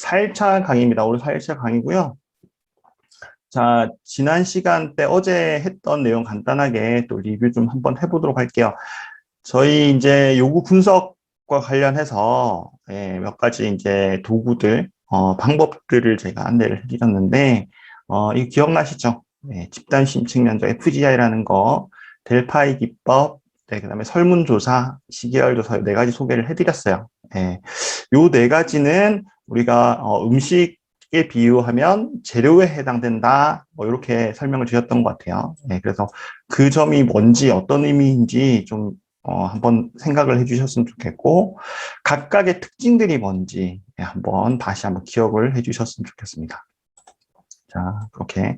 4일차 강의입니다. 오늘 4일차 강의고요. 자, 지난 시간 때 어제 했던 내용 간단하게 또 리뷰 좀 한번 해보도록 할게요. 저희 이제 요구 분석과 관련해서 몇 가지 이제 도구들, 방법들을 제가 안내를 해드렸는데, 이거 기억나시죠? 집단 심층 면적 FGI라는 거, 델파이 기법, 그다음에 설문조사, 시계열조사 네 가지 소개를 해드렸어요. 요 네 가지는 우리가 음식에 비유하면 재료에 해당된다, 뭐 이렇게 설명을 드렸던 것 같아요. 그래서 그 점이 뭔지 어떤 의미인지 좀 한번 생각을 해주셨으면 좋겠고, 각각의 특징들이 뭔지 다시 한번 기억을 해주셨으면 좋겠습니다. 자, 그렇게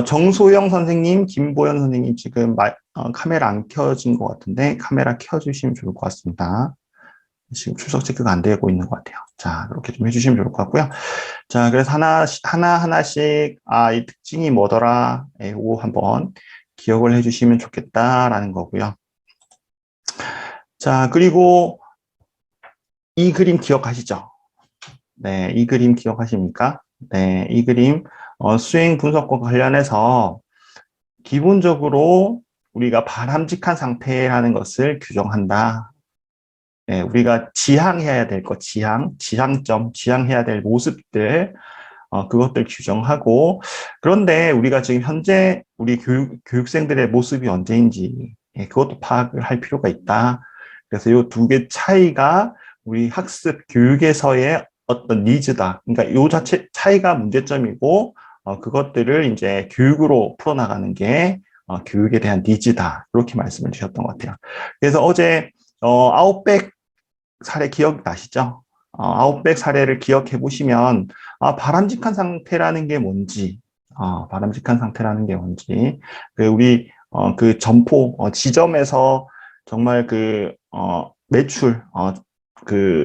정소영 선생님, 김보현 선생님 지금 카메라 안 켜진 것 같은데 카메라 켜주시면 좋을 것 같습니다. 지금 출석 체크가 안 되고 있는 것 같아요. 자, 그렇게 좀 해주시면 좋을 것 같고요. 자, 그래서 하나씩, 이 특징이 뭐더라, 이거 한번 기억을 해주시면 좋겠다라는 거고요. 자, 그리고 이 그림 기억하시죠? 네, 이 그림 기억하십니까? 네, 이 그림, 수행 분석과 관련해서 기본적으로 우리가 바람직한 상태라는 것을 규정한다. 네, 우리가 지향해야 될 것, 지향점, 지향해야 될 모습들, 그것들 규정하고, 그런데 우리가 지금 현재 우리 교육생들의 모습이 언제인지, 그것도 파악을 할 필요가 있다. 그래서 이 두 개 차이가 우리 학습 교육에서의 어떤 니즈다. 그러니까 이 자체 차이가 문제점이고, 그것들을 이제 교육으로 풀어나가는 게 교육에 대한 니즈다. 이렇게 말씀을 주셨던 것 같아요. 그래서 어제 아웃백 사례 기억나시죠? 아웃백 사례를 기억해 보시면 바람직한 상태라는 게 뭔지, 바람직한 상태라는 게 뭔지, 우리 그 점포 지점에서 정말 매출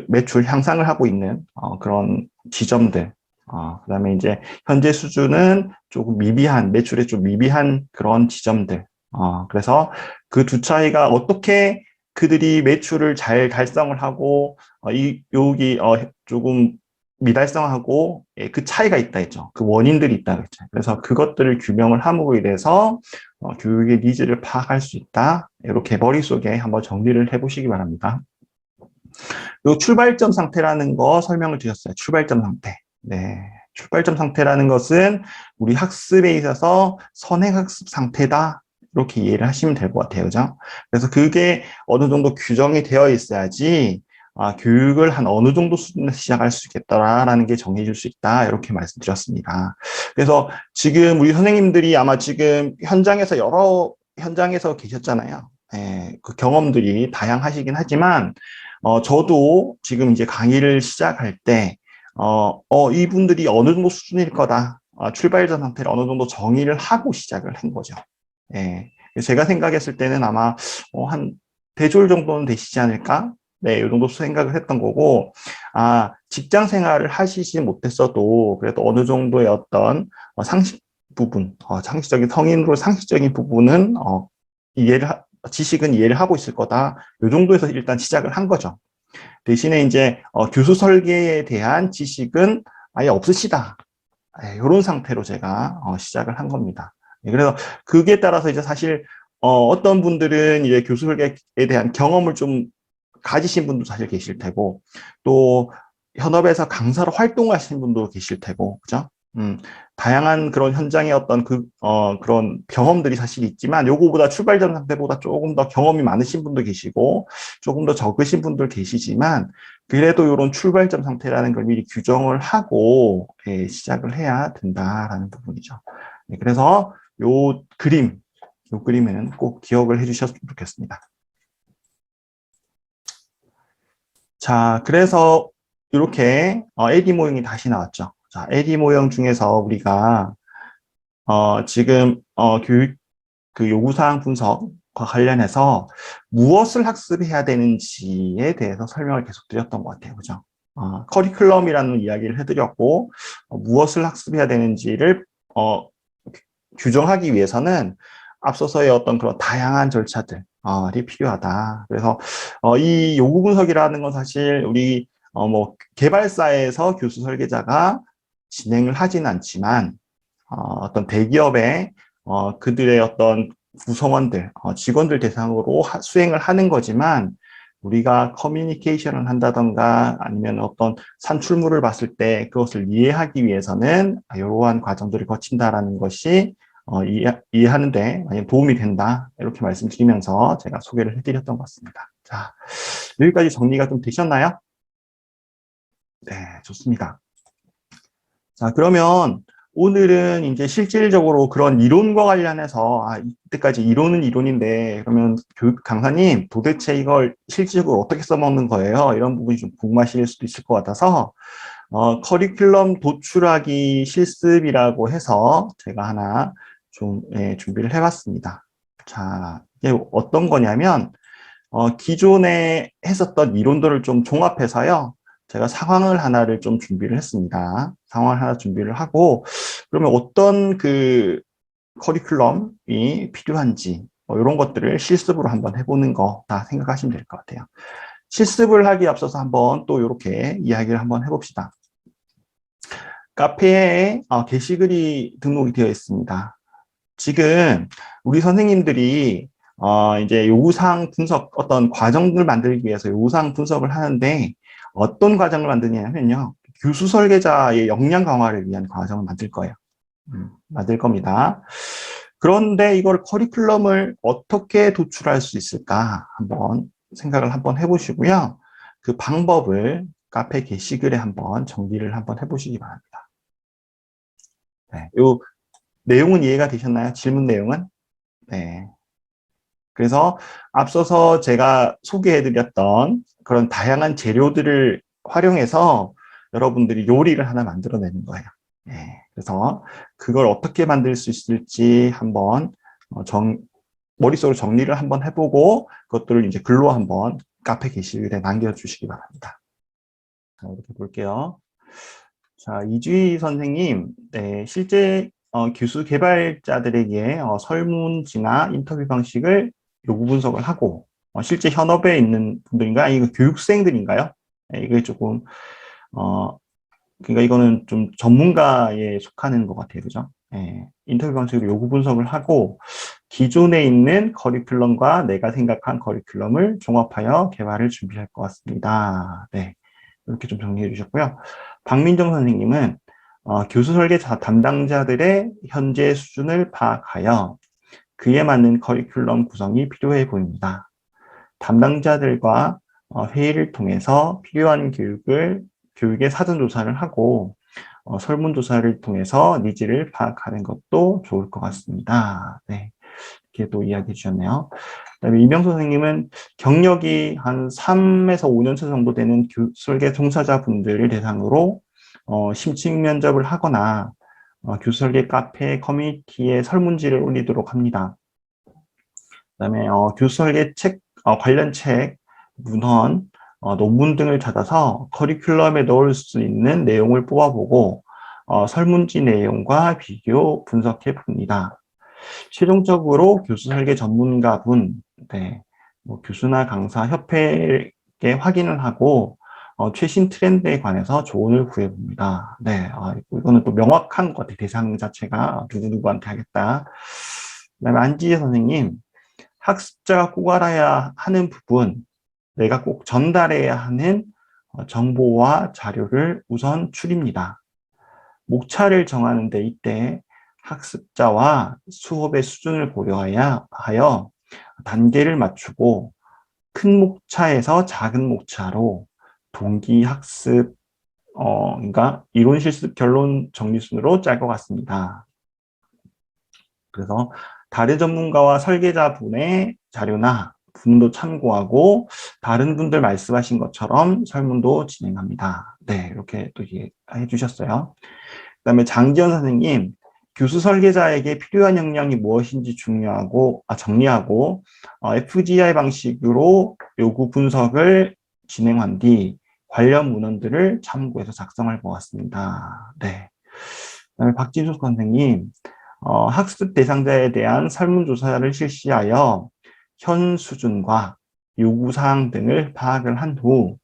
매출 향상을 하고 있는 그런 지점들, 그다음에 이제 현재 수준은 조금 미비한 매출에 좀 미비한 그런 지점들, 그래서 그 두 차이가 어떻게 그들이 매출을 잘 달성을 하고 여기 조금 미달성하고 그 차이가 있다 했죠. 그 원인들이 있다 했죠. 그래서 그것들을 규명을 함으로 인해서 교육의 니즈를 파악할 수 있다. 이렇게 머릿속에 한번 정리를 해보시기 바랍니다. 요 출발점 상태라는 거 설명을 드렸어요. 출발점 상태. 네. 출발점 상태라는 것은 우리 학습에 있어서 선행학습 상태다. 이렇게 이해를 하시면 될 것 같아요. 그죠? 그래서 그게 어느 정도 규정이 되어 있어야지, 교육을 한 어느 정도 수준에서 시작할 수 있겠다라는 게 정해질 수 있다. 이렇게 말씀드렸습니다. 그래서 지금 우리 선생님들이 아마 지금 여러 현장에서 계셨잖아요. 그 경험들이 다양하시긴 하지만, 저도 지금 이제 강의를 시작할 때, 이분들이 어느 정도 수준일 거다. 출발자 상태를 어느 정도 정의를 하고 시작을 한 거죠. 제가 생각했을 때는 아마, 한 대졸 정도는 되시지 않을까? 네, 이 정도 생각을 했던 거고, 직장 생활을 하시지 못했어도 그래도 어느 정도의 어떤 상식 부분, 상식적인 성인으로 상식적인 부분은, 지식은 이해를 하고 있을 거다. 이 정도에서 일단 시작을 한 거죠. 대신에 이제 교수 설계에 대한 지식은 아예 없으시다. 이런 상태로 제가 시작을 한 겁니다. 그래서 그게 따라서 이제 사실 어떤 분들은 이제 교수 설계에 대한 경험을 좀 가지신 분도 사실 계실 테고, 또 현업에서 강사로 활동하신 분도 계실 테고, 그죠? 다양한 그런 현장의 어떤 그런 경험들이 사실 있지만, 요거보다 출발점 상태보다 조금 더 경험이 많으신 분도 계시고, 조금 더 적으신 분들 계시지만, 그래도 이런 출발점 상태라는 걸 미리 규정을 하고, 시작을 해야 된다라는 부분이죠. 그래서 요 그림에는 꼭 기억을 해주셨으면 좋겠습니다. 자, 그래서 이렇게 AD 모형이 다시 나왔죠. 자, AD 모형 중에서 우리가 지금 교육 그 요구사항 분석과 관련해서 무엇을 학습해야 되는지에 대해서 설명을 계속 드렸던 것 같아요. 그죠? 커리큘럼이라는 이야기를 해드렸고, 무엇을 학습해야 되는지를 규정하기 위해서는 앞서서의 어떤 그런 다양한 절차들이 필요하다. 그래서 이 요구 분석이라는 건 사실 우리 뭐 개발사에서 교수 설계자가 진행을 하진 않지만 어떤 대기업의 그들의 어떤 구성원들, 직원들 대상으로 수행을 하는 거지만 우리가 커뮤니케이션을 한다던가 아니면 어떤 산출물을 봤을 때 그것을 이해하기 위해서는 이러한 과정들을 거친다라는 것이 이해하는데 많이 도움이 된다. 이렇게 말씀드리면서 제가 소개를 해드렸던 것 같습니다. 자, 여기까지 정리가 좀 되셨나요? 네, 좋습니다. 자, 그러면 오늘은 이제 실질적으로 그런 이론과 관련해서, 이때까지 이론은 이론인데, 그러면 교육 강사님, 도대체 이걸 실질적으로 어떻게 써먹는 거예요? 이런 부분이 좀 궁금하실 수도 있을 것 같아서, 커리큘럼 도출하기 실습이라고 해서 제가 하나 좀, 준비를 해봤습니다. 자, 이게 어떤 거냐면, 기존에 했었던 이론들을 좀 종합해서요. 제가 상황을 하나를 좀 준비를 했습니다. 상황을 하나 준비를 하고, 그러면 어떤 그 커리큘럼이 필요한지, 이런 것들을 실습으로 한번 해보는 거 다 생각하시면 될 것 같아요. 실습을 하기 앞서서 한번 또 이렇게 이야기를 한번 해봅시다. 카페에 게시글이 등록이 되어 있습니다. 지금 우리 선생님들이 이제 요구사항 분석, 어떤 과정을 만들기 위해서 요구사항 분석을 하는데 어떤 과정을 만드냐면요. 교수 설계자의 역량 강화를 위한 과정을 만들 거예요. 만들 겁니다. 그런데 이걸 커리큘럼을 어떻게 도출할 수 있을까 한번 생각을 한번 해보시고요. 그 방법을 카페 게시글에 한번 정리를 한번 해보시기 바랍니다. 네, 요 내용은 이해가 되셨나요? 질문 내용은? 네. 그래서 앞서서 제가 소개해드렸던 그런 다양한 재료들을 활용해서 여러분들이 요리를 하나 만들어내는 거예요. 네. 그래서 그걸 어떻게 만들 수 있을지 한번 머릿속으로 정리를 한번 해보고 그것들을 이제 글로 한번 카페 게시글에 남겨주시기 바랍니다. 자, 이렇게 볼게요. 자, 이주희 선생님, 네, 실제 교수 개발자들에게 설문지나 인터뷰 방식을 요구 분석을 하고 실제 현업에 있는 분들인가요? 아니, 이거 교육생들인가요? 네, 이게 조금 그러니까 이거는 좀 전문가에 속하는 것 같아요, 그죠? 네, 인터뷰 방식으로 요구 분석을 하고 기존에 있는 커리큘럼과 내가 생각한 커리큘럼을 종합하여 개발을 준비할 것 같습니다. 네, 이렇게 좀 정리해 주셨고요. 박민정 선생님은 교수 설계 담당자들의 현재 수준을 파악하여 그에 맞는 커리큘럼 구성이 필요해 보입니다. 담당자들과 회의를 통해서 필요한 교육의 사전조사를 하고 설문조사를 통해서 니즈를 파악하는 것도 좋을 것 같습니다. 네, 이렇게 또 이야기해 주셨네요. 그다음에 이명수 선생님은 경력이 한 3에서 5년 차 정도 되는 설계 종사자분들을 대상으로 심층 면접을 하거나 교수 설계 카페 커뮤니티에 설문지를 올리도록 합니다. 그다음에 교수 설계 책 관련 책, 문헌, 논문 등을 찾아서 커리큘럼에 넣을 수 있는 내용을 뽑아보고 설문지 내용과 비교 분석해 봅니다. 최종적으로 교수 설계 전문가분, 네, 뭐 교수나 강사 협회에 확인을 하고 최신 트렌드에 관해서 조언을 구해봅니다. 네, 이거는 또 명확한 것 같아요. 대상 자체가 누구누구한테 하겠다. 그다음에 안지혜 선생님, 학습자가 꼭 알아야 하는 부분, 내가 꼭 전달해야 하는 정보와 자료를 우선 추립니다. 목차를 정하는데 이때 학습자와 수업의 수준을 고려하여 단계를 맞추고 큰 목차에서 작은 목차로 동기 학습, 그러니까 이론 실습 결론 정리순으로 짤 것 같습니다. 그래서 다른 전문가와 설계자분의 자료나 분도 참고하고 다른 분들 말씀하신 것처럼 설문도 진행합니다. 네, 이렇게 또 해주셨어요. 그다음에 장지연 선생님, 교수 설계자에게 필요한 역량이 무엇인지 정리하고 FGI 방식으로 요구 분석을 진행한 뒤 관련 문헌들을 참고해서 작성할 것 같습니다. 네. 그다음에 박진숙 선생님, 학습 대상자에 대한 설문조사를 실시하여 현 수준과 요구사항 등을 파악을 한 후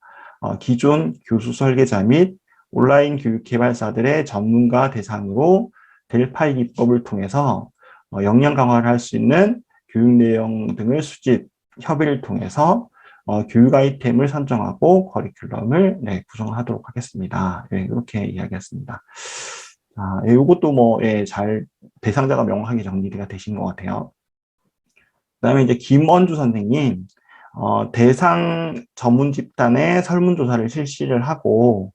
기존 교수 설계자 및 온라인 교육 개발사들의 전문가 대상으로 델파이 기법을 통해서 역량 강화를 할 수 있는 교육 내용 등을 수집, 협의를 통해서 교육 아이템을 선정하고 커리큘럼을 구성하도록 하겠습니다. 이렇게 이야기했습니다. 이것도 잘 대상자가 명확하게 정리가 되신 것 같아요. 그다음에 이제 김원주 선생님, 대상 전문 집단의 설문조사를 실시를 하고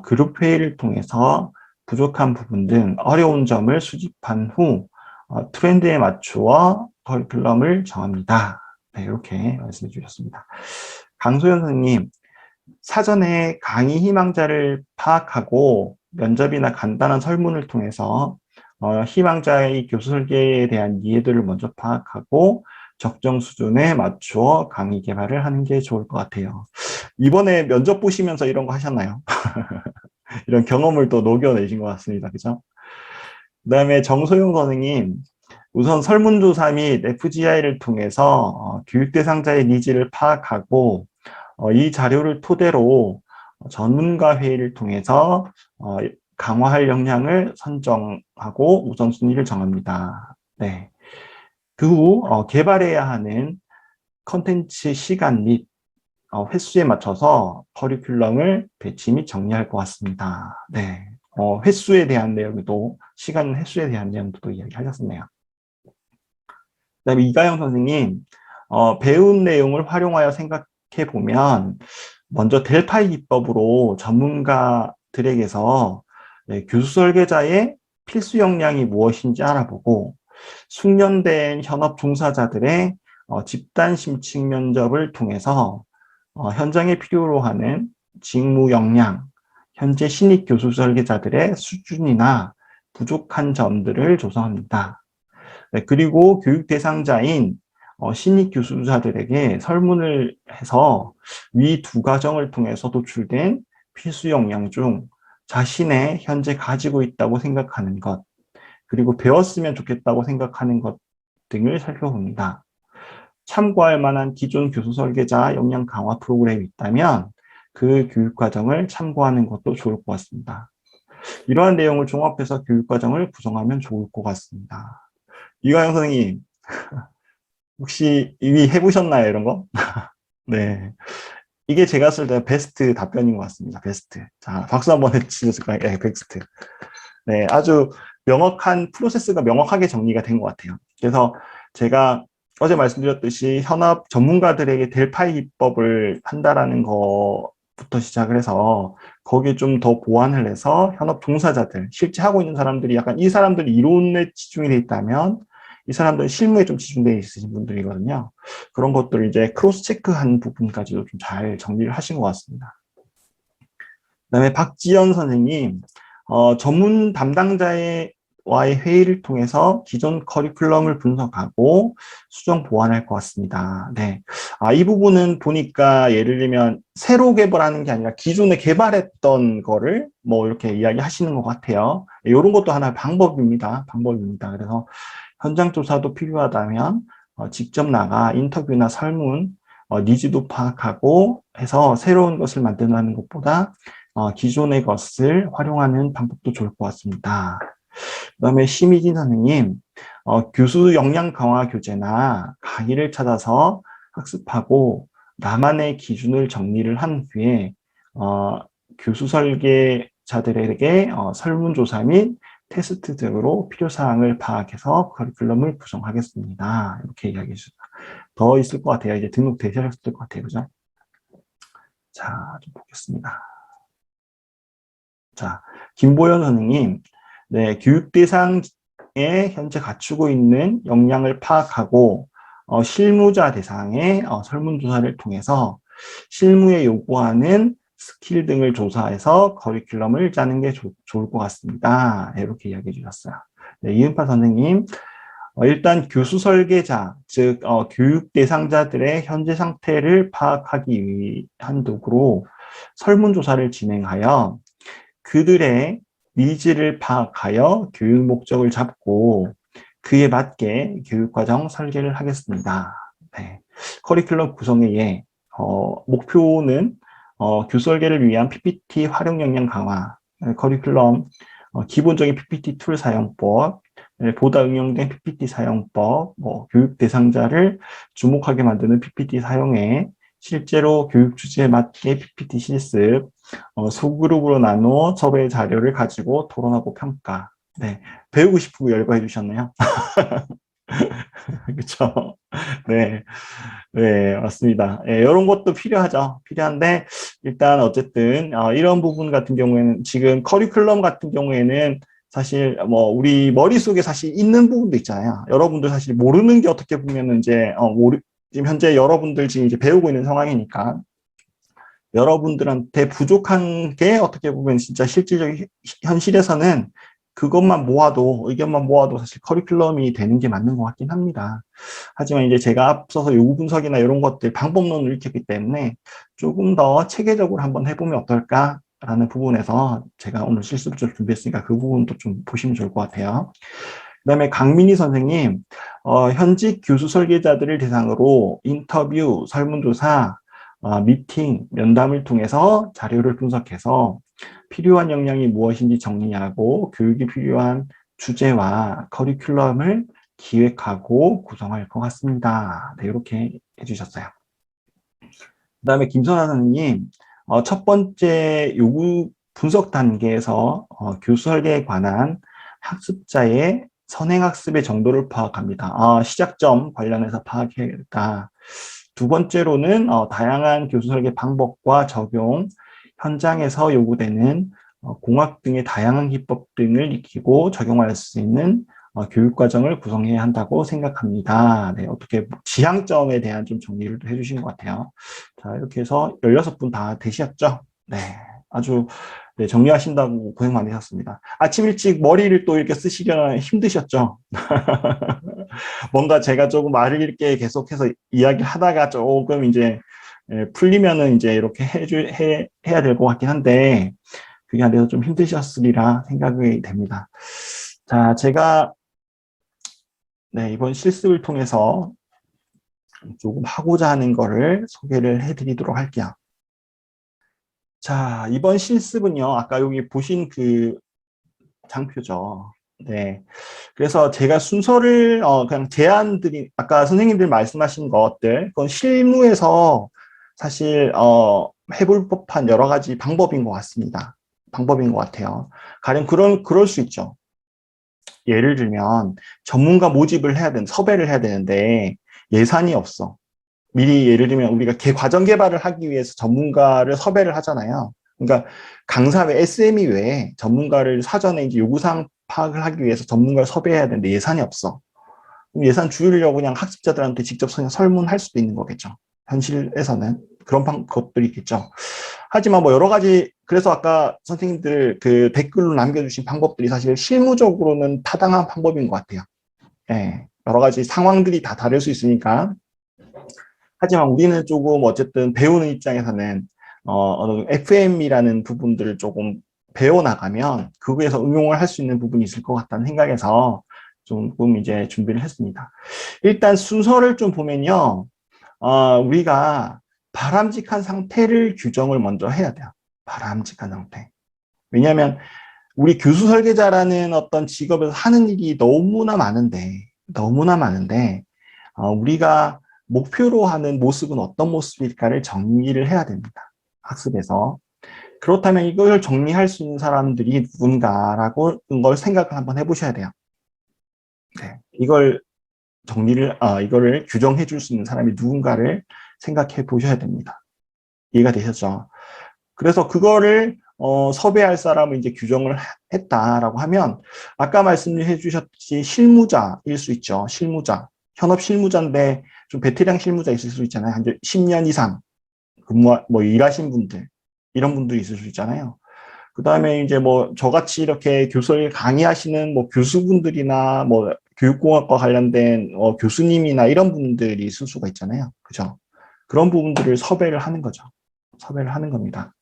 그룹 회의를 통해서 부족한 부분 등 어려운 점을 수집한 후 트렌드에 맞추어 커리큘럼을 정합니다. 네, 이렇게 말씀해 주셨습니다. 강소연 선생님, 사전에 강의 희망자를 파악하고 면접이나 간단한 설문을 통해서 희망자의 교수 설계에 대한 이해도를 먼저 파악하고 적정 수준에 맞추어 강의 개발을 하는 게 좋을 것 같아요. 이번에 면접 보시면서 이런 거 하셨나요? 이런 경험을 또 녹여내신 것 같습니다. 그죠? 그 다음에 정소영 선생님, 우선 설문조사 및 FGI를 통해서 교육 대상자의 니즈를 파악하고 이 자료를 토대로 전문가 회의를 통해서 강화할 역량을 선정하고 우선순위를 정합니다. 네. 그 후 개발해야 하는 컨텐츠 시간 및 횟수에 맞춰서 커리큘럼을 배치 및 정리할 것 같습니다. 네. 횟수에 대한 내용도, 시간 횟수에 대한 내용도 이야기하셨네요. 그다음에 이가영 선생님, 배운 내용을 활용하여 생각해 보면 먼저 델파이 기법으로 전문가들에게서 교수 설계자의 필수 역량이 무엇인지 알아보고 숙련된 현업 종사자들의 집단 심층 면접을 통해서 현장에 필요로 하는 직무 역량, 현재 신입 교수 설계자들의 수준이나 부족한 점들을 조사합니다. 네, 그리고 교육 대상자인 신입 교수자들에게 설문을 해서 위 두 과정을 통해서 도출된 필수 역량 중 자신의 현재 가지고 있다고 생각하는 것, 그리고 배웠으면 좋겠다고 생각하는 것 등을 살펴봅니다. 참고할 만한 기존 교수 설계자 역량 강화 프로그램이 있다면 그 교육 과정을 참고하는 것도 좋을 것 같습니다. 이러한 내용을 종합해서 교육 과정을 구성하면 좋을 것 같습니다. 이가영 선생님, 혹시 이미 해보셨나요, 이런 거? 네. 이게 제가 쓸 때 베스트 답변인 것 같습니다. 베스트. 자, 박수 한번 해주실까요? 네, 베스트. 네, 아주 명확한 프로세스가 명확하게 정리가 된 것 같아요. 그래서 제가 어제 말씀드렸듯이 현업 전문가들에게 델파이 기법을 한다라는 것부터 시작을 해서 거기에 좀 더 보완을 해서 현업 종사자들, 실제 하고 있는 사람들이 약간 이 사람들이 이론에 집중이 돼 있다면 이 사람들은 실무에 좀 집중되어 있으신 분들이거든요. 그런 것들을 이제 크로스 체크한 부분까지도 좀 잘 정리를 하신 것 같습니다. 그다음에 박지연 선생님, 전문 담당자와의 회의를 통해서 기존 커리큘럼을 분석하고 수정 보완할 것 같습니다. 네. 이 부분은 보니까 예를 들면 새로 개발하는 게 아니라 기존에 개발했던 거를 뭐 이렇게 이야기 하시는 것 같아요. 이런 것도 하나의 방법입니다. 방법입니다. 그래서 현장 조사도 필요하다면 직접 나가 인터뷰나 설문, 니즈도 파악하고 해서 새로운 것을 만드는 것보다 기존의 것을 활용하는 방법도 좋을 것 같습니다. 그다음에 심희진 선생님, 교수 역량 강화 교재나 강의를 찾아서 학습하고 나만의 기준을 정리를 한 후에 교수 설계자들에게 설문조사 및 테스트 등으로 필요사항을 파악해서 커리큘럼을 구성하겠습니다. 이렇게 이야기해 주셨습니다. 더 있을 것 같아요. 이제 등록되셨을 것 같아요. 그죠? 자, 좀 보겠습니다. 자, 김보현 선생님, 네, 교육 대상에 현재 갖추고 있는 역량을 파악하고 실무자 대상의 설문조사를 통해서 실무에 요구하는 스킬 등을 조사해서 커리큘럼을 짜는 게 좋을 것 같습니다. 이렇게 이야기해 주셨어요. 네, 이은파 선생님, 일단 교수 설계자, 즉 교육 대상자들의 현재 상태를 파악하기 위한 도구로 설문조사를 진행하여 그들의 니즈를 파악하여 교육 목적을 잡고 그에 맞게 교육과정 설계를 하겠습니다. 네. 커리큘럼 구성의 목표는 교수 설계를 위한 PPT 활용 역량 강화, 커리큘럼, 기본적인 PPT 툴 사용법, 보다 응용된 PPT 사용법, 교육 대상자를 주목하게 만드는 PPT 사용에 실제로 교육 주제에 맞게 PPT 실습, 소그룹으로 나누어 섭외 자료를 가지고 토론하고 평가. 네, 배우고 싶고 열거해 주셨네요. 그렇죠? 네, 네, 맞습니다. 예, 이런 것도 필요하죠. 필요한데 일단 어쨌든 이런 부분 같은 경우에는 지금 커리큘럼 같은 경우에는 사실 우리 머릿속에 사실 있는 부분도 있잖아요. 여러분들 사실 모르는 게 어떻게 보면 이제 지금 현재 여러분들 지금 이제 배우고 있는 상황이니까 여러분들한테 부족한 게 어떻게 보면 진짜 실질적 현실에서는 그것만 모아도 의견만 모아도 사실 커리큘럼이 되는 게 맞는 것 같긴 합니다. 하지만 이제 제가 앞서서 요구 분석이나 이런 것들 방법론을 익혔기 때문에 조금 더 체계적으로 한번 해보면 어떨까라는 부분에서 제가 오늘 실습을 좀 준비했으니까 그 부분도 좀 보시면 좋을 것 같아요. 그다음에 강민희 선생님, 현직 교수 설계자들을 대상으로 인터뷰, 설문조사, 미팅, 면담을 통해서 자료를 분석해서 필요한 역량이 무엇인지 정리하고 교육이 필요한 주제와 커리큘럼을 기획하고 구성할 것 같습니다. 네, 이렇게 해주셨어요. 그다음에 김선아 선생님, 첫 번째 요구 분석 단계에서 교수 설계에 관한 학습자의 선행학습의 정도를 파악합니다. 시작점 관련해서 파악해야겠다. 두 번째로는 다양한 교수 설계 방법과 적용, 현장에서 요구되는 공학 등의 다양한 기법 등을 익히고 적용할 수 있는 교육과정을 구성해야 한다고 생각합니다. 네, 어떻게 지향점에 대한 좀 정리를 해주신 것 같아요. 자, 이렇게 해서 16분 다 되셨죠? 네, 아주 네, 정리하신다고 고생 많으셨습니다. 아침 일찍 머리를 또 이렇게 쓰시려면 힘드셨죠? 뭔가 제가 조금 말을 이렇게 계속해서 이야기하다가 조금 이제 풀리면은 이제 이렇게 해야 될 것 같긴 한데 그게 안 돼서 좀 힘드셨으리라 생각이 됩니다. 자, 제가 네, 이번 실습을 통해서 조금 하고자 하는 거를 소개를 해드리도록 할게요. 자, 이번 실습은요, 아까 여기 보신 그 장표죠. 네. 그래서 제가 순서를 그냥 아까 선생님들 말씀하신 것들, 그건 실무에서 사실 해볼 법한 여러 가지 방법인 것 같습니다. 방법인 것 같아요. 가령 그럴 수 있죠. 예를 들면 전문가 모집을 섭외를 해야 되는데 예산이 없어. 미리 예를 들면 우리가 과정 개발을 하기 위해서 전문가를 섭외를 하잖아요. 그러니까 강사 외 SME 외에 전문가를 사전에 이제 요구사항 파악을 하기 위해서 전문가를 섭외해야 되는데 예산이 없어. 그럼 예산 줄이려고 그냥 학습자들한테 직접 그냥 설문할 수도 있는 거겠죠. 현실에서는 그런 것들이 있겠죠. 하지만 여러 가지 그래서 아까 선생님들 그 댓글로 남겨주신 방법들이 사실 실무적으로는 타당한 방법인 것 같아요. 예, 여러 가지 상황들이 다 다를 수 있으니까. 하지만 우리는 조금 어쨌든 배우는 입장에서는 FM이라는 부분들을 조금 배워나가면 그거에서 응용을 할 수 있는 부분이 있을 것 같다는 생각에서 조금 이제 준비를 했습니다. 일단 순서를 좀 보면요. 우리가 바람직한 상태를 규정을 먼저 해야 돼요. 바람직한 상태. 왜냐하면 우리 교수 설계자라는 어떤 직업에서 하는 일이 너무나 많은데 우리가 목표로 하는 모습은 어떤 모습일까를 정리를 해야 됩니다. 학습에서. 그렇다면 이걸 정리할 수 있는 사람들이 누군가라고 걸 생각을 한번 해보셔야 돼요. 네. 이거를 규정해 줄 수 있는 사람이 누군가를 생각해 보셔야 됩니다. 이해가 되셨죠? 그래서 그거를 섭외할 사람을 이제 규정을 했다라고 하면 아까 말씀해 주셨듯이 실무자일 수 있죠. 실무자. 현업 실무자인데 좀 베테랑 실무자 있을 수 있잖아요. 한 10년 이상 일하신 분들 이런 분들이 있을 수 있잖아요. 그 다음에 이제 저같이 이렇게 교수를 강의하시는 교수분들이나 교육공학과 관련된 교수님이나 이런 분들이 있을 수가 있잖아요. 그죠? 그런 부분들을 섭외를 하는 거죠. 섭외를 하는 겁니다.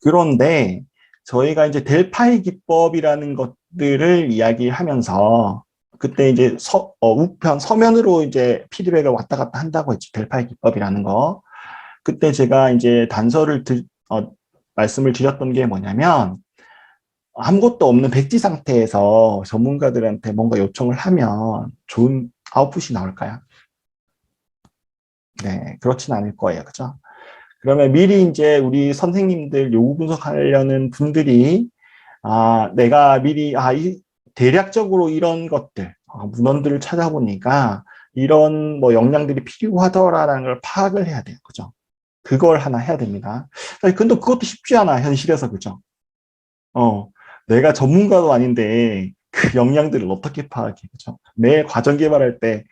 그런데 저희가 이제 델파이 기법이라는 것들을 이야기하면서 그때 이제 우편 서면으로 이제 피드백을 왔다 갔다 한다고 했죠. 델파이 기법이라는 거. 그때 제가 이제 단서를 말씀을 드렸던 게 뭐냐면, 아무것도 없는 백지 상태에서 전문가들한테 뭔가 요청을 하면 좋은 아웃풋이 나올까요? 네, 그렇진 않을 거예요. 그죠? 그러면 미리 이제 우리 선생님들 요구 분석하려는 분들이, 내가 미리, 대략적으로 이런 것들, 문헌들을 찾아보니까 이런 뭐 역량들이 필요하더라라는 걸 파악을 해야 돼요. 그죠? 그걸 하나 해야 됩니다. 근데 그것도 쉽지 않아, 현실에서. 그죠? 어, 내가 전문가도 아닌데 그 역량들을 어떻게 파악해. 그죠? 내 과정 개발할 때,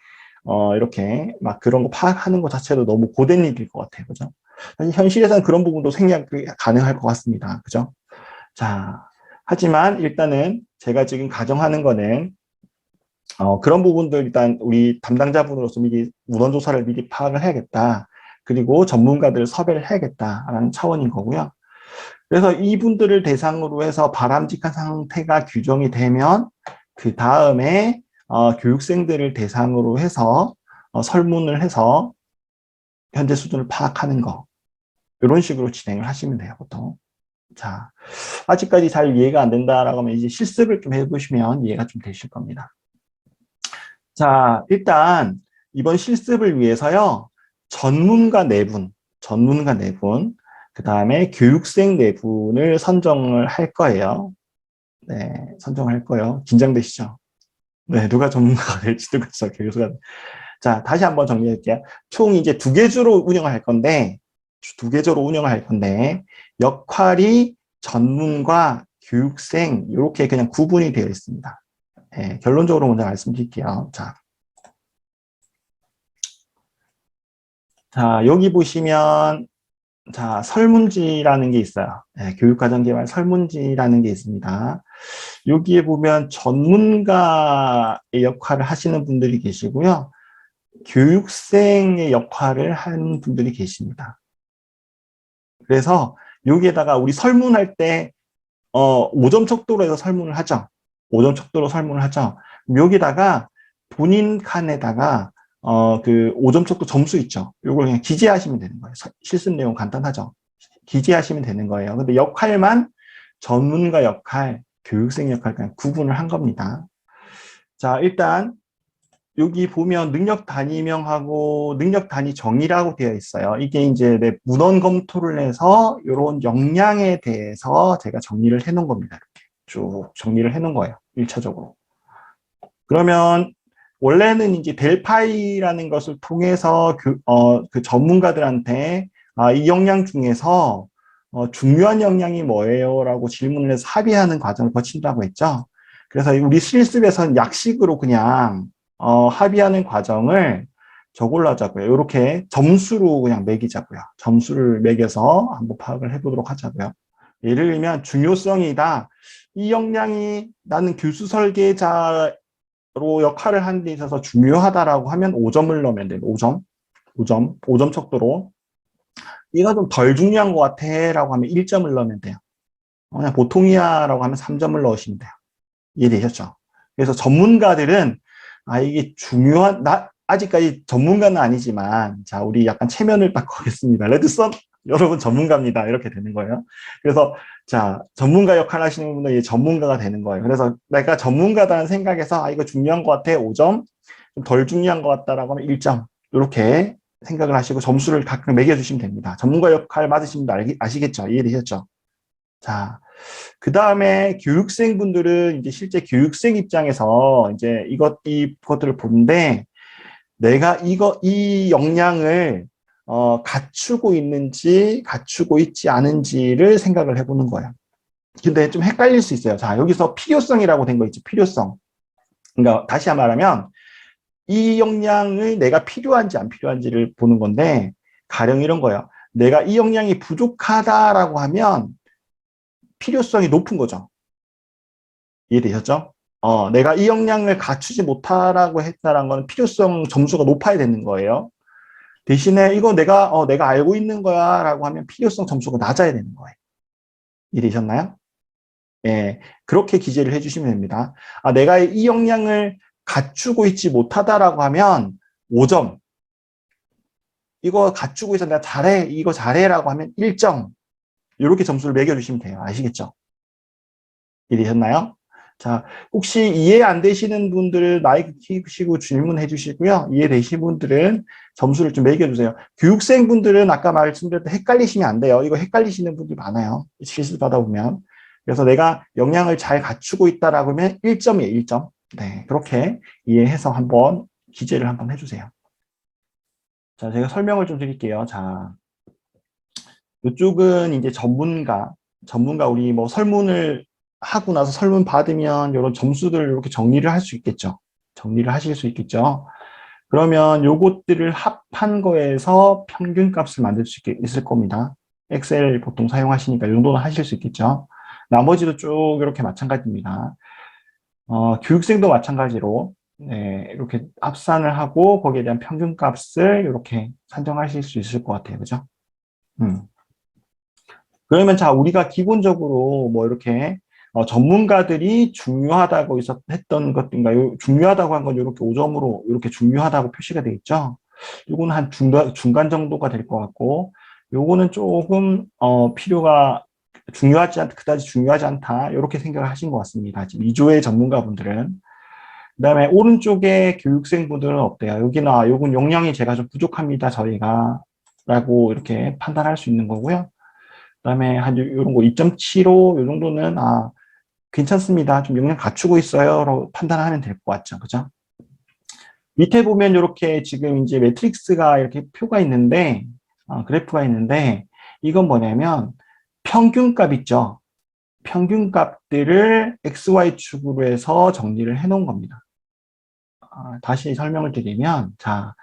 이렇게 막 그런 거 파악하는 것 자체도 너무 고된 일일 것 같아요. 그죠? 사실 현실에서는 그런 부분도 생략 가능할 것 같습니다. 그죠? 자, 하지만 일단은 제가 지금 가정하는 거는, 그런 부분들 일단 우리 담당자분으로서 미리 문헌 조사를 미리 파악을 해야겠다. 그리고 전문가들을 섭외를 해야겠다라는 차원인 거고요. 그래서 이분들을 대상으로 해서 바람직한 상태가 규정이 되면 그 다음에 교육생들을 대상으로 해서 설문을 해서 현재 수준을 파악하는 거, 이런 식으로 진행을 하시면 돼요, 보통. 자, 아직까지 잘 이해가 안 된다라고 하면 이제 실습을 좀 해보시면 이해가 좀 되실 겁니다. 자, 일단 이번 실습을 위해서요, 전문가 네 분, 그 다음에 교육생 네 분을 선정을 할 거예요. 네, 선정할 거예요. 긴장되시죠? 네, 누가 전문가가 될지, 누가 교수가. 자, 다시 한번 정리할게요. 총 이제 두 개 주로 운영을 할 건데, 역할이 전문가, 교육생, 이렇게 그냥 구분이 되어 있습니다. 네, 결론적으로 먼저 말씀드릴게요. 자, 여기 보시면, 자, 설문지라는 게 있어요. 네, 교육과정개발 설문지라는 게 있습니다. 여기에 보면 전문가의 역할을 하시는 분들이 계시고요. 교육생의 역할을 하는 분들이 계십니다. 그래서 여기에다가 우리 설문할 때 5점 척도로 해서 설문을 하죠. 5점 척도로 설문을 하죠. 여기다가 본인 칸에다가 그 5점 척도 점수 있죠. 이걸 그냥 기재하시면 되는 거예요. 실습 내용 간단하죠. 기재하시면 되는 거예요. 근데 역할만 전문가 역할, 교육생 역할 그냥 구분을 한 겁니다. 자, 일단 여기 보면 능력 단위명하고 능력 단위 정의라고 되어 있어요. 이게 이제 내 문헌 검토를 해서 이런 역량에 대해서 제가 정리를 해 놓은 겁니다. 이렇게 쭉 정리를 해 놓은 거예요. 1차적으로. 그러면 원래는 이제 델파이라는 것을 통해서 그 전문가들한테 이 역량 중에서 중요한 역량이 뭐예요? 라고 질문을 해서 합의하는 과정을 거친다고 했죠. 그래서 우리 실습에서는 약식으로 그냥 합의하는 과정을 저걸로 하자고요. 이렇게 점수로 그냥 매기자고요. 점수를 매겨서 한번 파악을 해보도록 하자고요. 예를 들면 중요성이다. 이 역량이 나는 교수 설계자로 역할을 하는 데 있어서 중요하다라고 하면 5점을 넣으면 돼요. 5점 척도로. 이거 좀 덜 중요한 것 같아 라고 하면 1점을 넣으면 돼요. 그냥 보통이야 라고 하면 3점을 넣으시면 돼요. 이해되셨죠? 그래서 전문가들은 이게 아직까지 전문가는 아니지만, 자, 우리 약간 체면을 딱 거겠습니다. 레드썬, 여러분 전문가입니다. 이렇게 되는 거예요. 그래서, 자, 전문가 역할 하시는 분은 이제 전문가가 되는 거예요. 그래서 내가 전문가다는 생각에서, 이거 중요한 것 같아. 5점. 좀 덜 중요한 것 같다라고 하면 1점. 이렇게 생각을 하시고 점수를 가끔 매겨주시면 됩니다. 전문가 역할 맞으시면 아시겠죠? 이해되셨죠? 자, 그 다음에 교육생분들은 이제 실제 교육생 입장에서 이제 이것들을 보는데 내가 이 역량을 갖추고 있는지 갖추고 있지 않은지를 생각을 해보는 거예요. 근데 좀 헷갈릴 수 있어요. 자, 여기서 필요성이라고 된 거 있죠. 필요성. 그러니까 다시 말하면 이 역량을 내가 필요한지 안 필요한지를 보는 건데 가령 이런 거예요. 내가 이 역량이 부족하다라고 하면 필요성이 높은 거죠. 이해되셨죠? 내가 이 역량을 갖추지 못하라고 했다는 건 필요성 점수가 높아야 되는 거예요. 대신에 이거 내가 알고 있는 거야 라고 하면 필요성 점수가 낮아야 되는 거예요. 이해되셨나요? 예, 그렇게 기재를 해주시면 됩니다. 내가 이 역량을 갖추고 있지 못하다라고 하면 5점. 이거 갖추고 있어. 내가 잘해. 이거 잘해라고 하면 1점. 이렇게 점수를 매겨주시면 돼요. 아시겠죠? 이해되셨나요? 자, 혹시 이해 안 되시는 분들은 마이크 켜시고 질문해 주시고요. 이해되신 분들은 점수를 좀 매겨주세요. 교육생분들은 아까 말씀드렸던 헷갈리시면 안 돼요. 이거 헷갈리시는 분들이 많아요. 실습 받아보면. 그래서 내가 역량을 잘 갖추고 있다라고 하면 1점이에요, 1점. 네, 그렇게 이해해서 한번 기재를 한번 해주세요. 자, 제가 설명을 좀 드릴게요. 자, 이쪽은 이제 전문가 우리 뭐 설문을 하고 나서 설문 받으면 이런 점수들을 이렇게 정리를 할 수 있겠죠. 정리를 하실 수 있겠죠. 그러면 요것들을 합한 거에서 평균값을 만들 수 있을 겁니다. 엑셀 보통 사용하시니까 이 정도는 하실 수 있겠죠. 나머지도 쭉 이렇게 마찬가지입니다. 교육생도 마찬가지로 네, 이렇게 합산을 하고 거기에 대한 평균값을 이렇게 산정하실 수 있을 것 같아요. 그죠? 그러면 자, 우리가 기본적으로 뭐 이렇게 전문가들이 중요하다고 했던 것인가, 중요하다고 한 건 이렇게 5점으로 이렇게 중요하다고 표시가 되어 있죠. 요거는 한 중간 정도가 될 것 같고, 요거는 조금 필요가 중요하지 않다, 그다지 중요하지 않다 이렇게 생각을 하신 것 같습니다. 지금 2조의 전문가분들은. 그다음에 오른쪽에 교육생분들은 어때요? 여기나 요건 용량이 제가 좀 부족합니다. 저희가 라고 이렇게 판단할 수 있는 거고요. 그다음에 한 이런 거 2.75 요 정도는 괜찮습니다. 좀 역량 갖추고 있어요로 판단하면 될 것 같죠, 그죠? 밑에 보면 이렇게 지금 이제 매트릭스가 이렇게 표가 있는데 그래프가 있는데 이건 뭐냐면 평균값 있죠. 평균값들을 XY 축으로 해서 정리를 해놓은 겁니다. 다시 설명을 드리면 자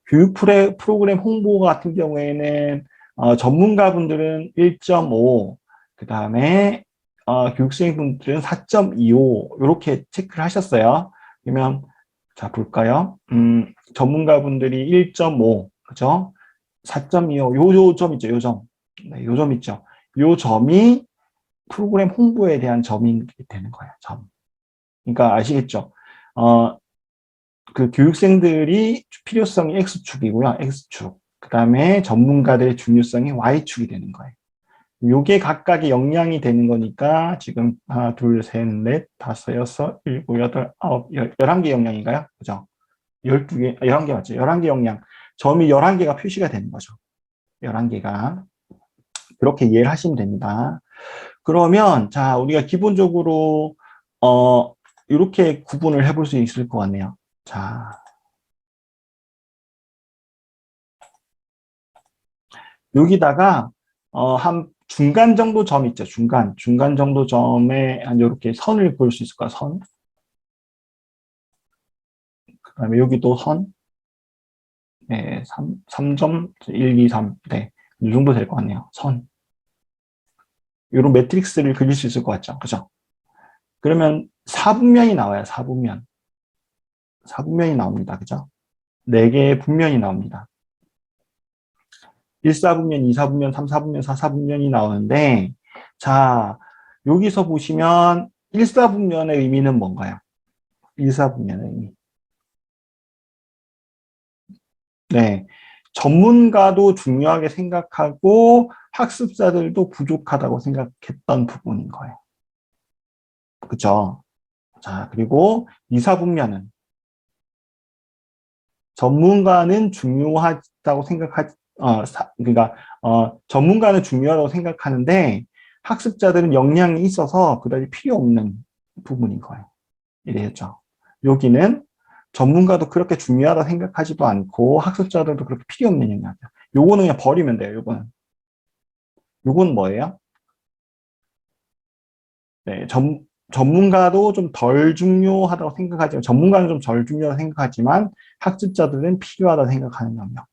교육 프로그램 홍보 같은 경우에는 전문가분들은 1.5, 그 다음에 교육생분들은 4.25 이렇게 체크를 하셨어요. 그러면 자 볼까요? 전문가분들이 1.5, 그죠? 4.25, 요 점 있죠, 요 점. 네, 요 점 있죠. 요 점이 프로그램 홍보에 대한 점이 되는 거예요, 점. 그러니까 아시겠죠? 그 교육생들이 필요성이 X축이고요. X축. 그 다음에 전문가들의 중요성이 Y축이 되는 거예요. 요게 각각의 역량이 되는 거니까 지금 하나, 둘, 셋, 넷, 다섯, 여섯, 일곱, 여덟, 아홉, 11개 역량인가요? 그죠? 12개, 11개 맞죠? 11개 역량. 점이 11개가 표시가 되는 거죠. 11개가. 그렇게 이해를 하시면 됩니다. 그러면, 자, 우리가 기본적으로, 이렇게 구분을 해볼 수 있을 것 같네요. 자, 여기다가 한 중간 정도 점 있죠. 중간 정도 점에 한 이렇게 선을 그을 수 있을까? 선. 그다음에 여기도 선. 네, 3점 1, 2, 3. 네. 이 정도 될 것 같네요. 선. 이런 매트릭스를 그릴 수 있을 것 같죠. 그죠? 그러면 4분면이 나와요. 4분면. 4분면이 나옵니다. 그죠? 4개의 분면이 나옵니다. 1, 4분면, 2, 4분면, 3, 4분면, 4, 4분면이 나오는데 자, 여기서 보시면 1, 4분면의 의미는 뭔가요? 1, 4분면의 의미. 네. 전문가도 중요하게 생각하고 학습자들도 부족하다고 생각했던 부분인 거예요. 그죠? 자, 그리고 2, 4분면은 전문가는 중요하다고 그러니까, 전문가는 중요하다고 생각하는데 학습자들은 역량이 있어서 그다지 필요 없는 부분인 거예요. 이해했죠? 여기는 전문가도 그렇게 중요하다 생각하지도 않고 학습자들도 그렇게 필요 없는 영역이야. 요거는 그냥 버리면 돼요. 요건 뭐예요? 네, 전문가도 좀 덜 중요하다고 생각하지만 전문가는 좀 덜 중요하다고 생각하지만 학습자들은 필요하다 생각하는 영역.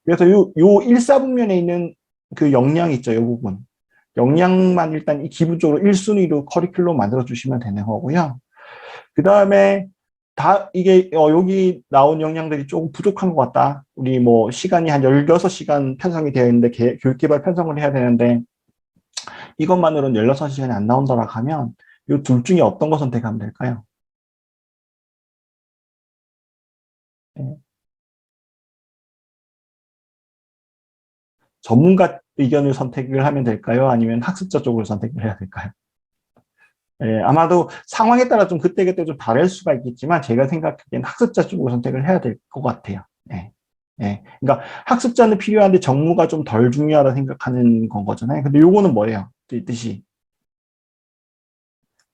그래서 요 1, 4분면에 있는 그 역량 있죠. 요 부분. 역량만 일단 기본적으로 1순위로 커리큘럼 만들어 주시면 되는 거고요. 그 다음에 이게 여기 나온 역량들이 조금 부족한 것 같다. 우리 뭐 시간이 한 16시간 편성이 되어 있는데 교육개발 편성을 해야 되는데 이것만으로는 16시간이 안 나온다라 하면 이 둘 중에 어떤 거 선택하면 될까요? 네. 전문가 의견을 선택을 하면 될까요? 아니면 학습자 쪽을 선택을 해야 될까요? 예, 아마도 상황에 따라 좀 그때그때 좀 다를 수가 있겠지만 제가 생각하기엔 학습자 쪽으로 선택을 해야 될 것 같아요. 예. 예. 그러니까 학습자는 필요한데 정무가 좀 덜 중요하다 생각하는 건 거잖아요. 근데 요거는 뭐예요? 이 뜻이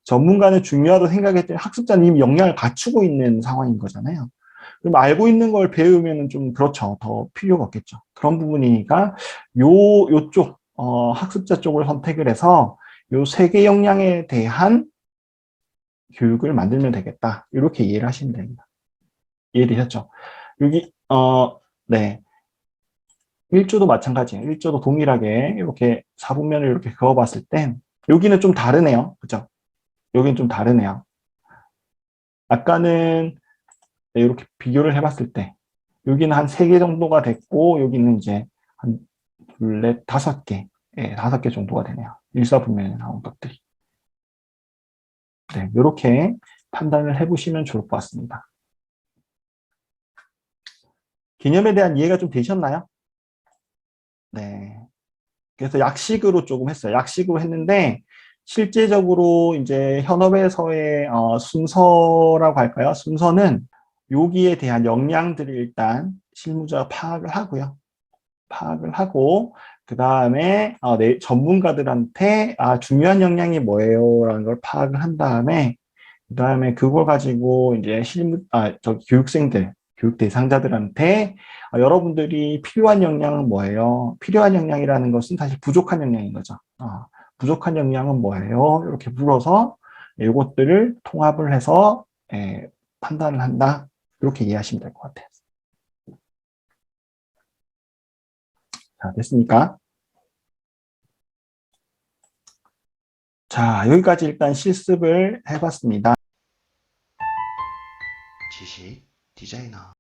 전문가는 중요하다고 생각했더니 학습자는 이미 역량을 갖추고 있는 상황인 거잖아요. 그럼 알고 있는 걸 배우면은 좀 그렇죠. 더 필요가 없겠죠. 그런 부분이니까 요쪽 학습자 쪽을 선택을 해서 요 세 개 역량에 대한 교육을 만들면 되겠다. 이렇게 이해를 하시면 됩니다. 이해되셨죠? 여기 네. 1조도 마찬가지예요. 1조도 동일하게 이렇게 4분면을 이렇게 그어봤을 땐 여기는 좀 다르네요. 그죠? 여기는 좀 다르네요. 아까는 이렇게 비교를 해봤을 때 여기는 한 3개 정도가 됐고 여기는 이제 한 둘, 넷, 5개, 예, 5개 정도가 되네요. 일사분면에 나온 것들이. 네, 이렇게 판단을 해보시면 좋을 것 같습니다. 개념에 대한 이해가 좀 되셨나요? 네. 그래서 약식으로 조금 했어요. 약식으로 했는데 실제적으로 이제 현업에서의 순서라고 할까요? 순서는 여기에 대한 역량들을 일단 실무자가 파악을 하고요. 파악을 하고 그 다음에 전문가들한테 중요한 역량이 뭐예요라는 걸 파악을 한 다음에 그 다음에 그걸 가지고 이제 교육생들, 교육 대상자들한테 여러분들이 필요한 역량은 뭐예요? 필요한 역량이라는 것은 사실 부족한 역량인 거죠. 부족한 역량은 뭐예요? 이렇게 물어서 이것들을 통합을 해서 판단을 한다. 이렇게 이해하시면 될 것 같아요. 자, 됐습니까? 자, 여기까지 일단 실습을 해봤습니다. 지식 디자이너